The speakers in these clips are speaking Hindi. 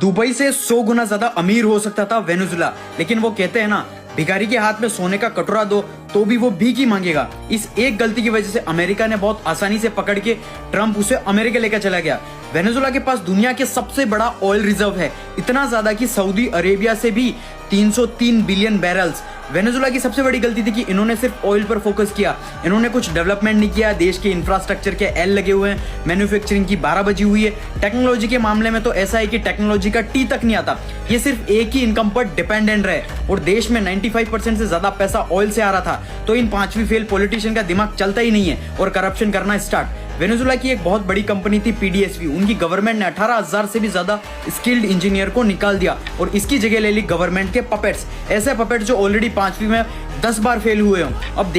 दुबई से 100 गुना ज्यादा अमीर हो सकता था वेनेजुला, लेकिन वो कहते हैं ना, भिखारी के हाथ में सोने का कटोरा दो तो भी वो भीख ही मांगेगा। इस एक गलती की वजह से अमेरिका ने बहुत आसानी से पकड़ के ट्रम्प उसे अमेरिका लेकर चला गया। वेनेजुला के पास दुनिया के सबसे बड़ा ऑयल रिजर्व है, इतना ज्यादा कि सऊदी अरेबिया से भी 303 बिलियन बैरल्स। वेनेजुला की सबसे बड़ी गलती थी कि इन्होंने सिर्फ ऑयल पर फोकस किया, इन्होंने कुछ डेवलपमेंट नहीं किया। देश के इंफ्रास्ट्रक्चर के एल लगे हुए हैं, मैन्युफैक्चरिंग की 12 बजी हुई है। टेक्नोलॉजी के मामले में तो ऐसा है कि टेक्नोलॉजी का टी तक नहीं आता। ये सिर्फ एक ही इनकम पर डिपेंडेंट रहे और देश में 95% से ज्यादा पैसा ऑयल से आ रहा था। तो इन पांचवी फेल पॉलिटिशियन का दिमाग चलता ही नहीं है और करप्शन करना स्टार्ट। वेनेजुला की एक बहुत बड़ी कंपनी थी पीडीएसवी, उनकी गवर्नमेंट ने 18,000 से भी ज्यादा स्किल्ड इंजीनियर को निकाल दिया और इसकी जगह ले ली गवर्नमेंट के पपेट्स, ऐसे पपेट्स जो ऑलरेडी 5वीं में 10 बार फेल हुए हों। अब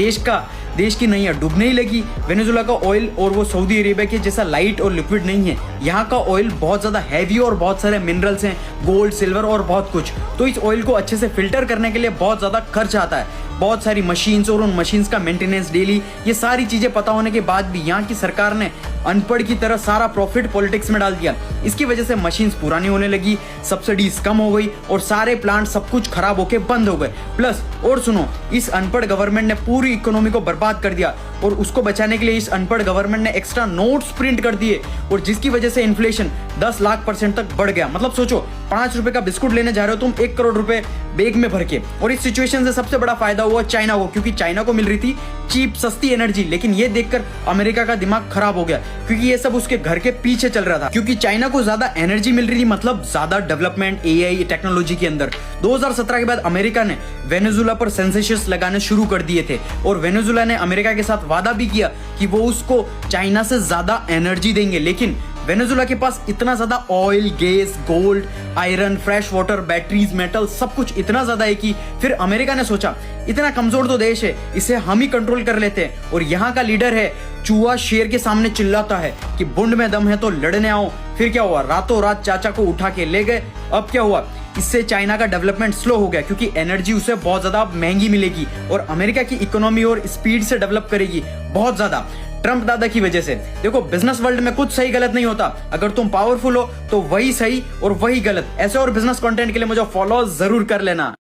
देश की नैया डूबने ही लगी। वेनेजुला का ऑयल और वो सऊदी अरेबिया के जैसा लाइट और लिक्विड नहीं है, यहाँ का ऑयल बहुत ज्यादा हैवी और बहुत सारे मिनरल्स हैं, गोल्ड, सिल्वर और बहुत कुछ। तो इस ऑयल को अच्छे से फिल्टर करने के लिए बहुत ज्यादा खर्च आता है, बहुत सारी मशीन्स और उन मशीन्स का मेंटेनेंस डेली। ये सारी चीजें पता होने के बाद भी यहाँ की सरकार ने अनपढ़ की तरह सारा प्रॉफिट पॉलिटिक्स में डाल दिया। इसकी वजह से मशीन्स पुरानी होने लगी, सब्सिडीज कम हो गई और सारे प्लांट सब कुछ खराब होके बंद हो गए। प्लस और सुनो, इस अनपढ़ गवर्नमेंट ने पूरी इकोनॉमी को बर्बाद कर दिया और उसको बचाने के लिए इस अनपढ़ गवर्नमेंट ने एक्स्ट्रा नोट्स प्रिंट कर दिए और जिसकी वजह से इन्फ्लेशन 10 लाख % तक बढ़ गया। मतलब सोचो, 5 रुपए का बिस्कुट लेने जा रहे हो तुम 1 करोड़ रुपए बैग में भर के। और इस सिचुएशन से सबसे बड़ा फायदा हुआ चाइना को, क्योंकि चाइना को मिल रही थी चीप सस्ती एनर्जी। लेकिन ये देखकर अमेरिका का दिमाग खराब हो गया, क्योंकि ये सब उसके घर के पीछे चल रहा था। क्योंकि चाइना को ज्यादा एनर्जी मिल रही थी, मतलब ज्यादा डेवलपमेंट एआई टेक्नोलॉजी के अंदर। 2017 के बाद अमेरिका ने वेनेजुला पर सेंसेशंस लगाने शुरू कर दिए थे और वेनेजुला ने अमेरिका के साथ वादा भी किया कि वो उसको चाइना से ज्यादा एनर्जी देंगे। लेकिन वेनेजुला के पास इतना ज्यादा oil, gas, gold, iron, fresh water, batteries, metal, सब कुछ इतना ज्यादा है कि फिर अमेरिका ने सोचा इतना कमजोर तो देश है, इसे हम ही कंट्रोल कर लेते हैं। और यहाँ का लीडर है चूहा शेर के सामने चिल्लाता है कि बुंड में दम है तो लड़ने आओ। फिर क्या हुआ, रातों रात चाचा को उठा के ले गए। अब क्या हुआ, इससे चाइना का डेवलपमेंट स्लो हो गया, क्योंकि एनर्जी उसे बहुत ज्यादा महंगी मिलेगी और अमेरिका की इकोनॉमी और स्पीड से डेवलप करेगी बहुत ज्यादा ट्रम्प दादा की वजह से। देखो, बिजनेस वर्ल्ड में कुछ सही गलत नहीं होता, अगर तुम पावरफुल हो तो वही सही और वही गलत। ऐसे और बिजनेस कंटेंट के लिए मुझे फॉलो जरूर कर लेना।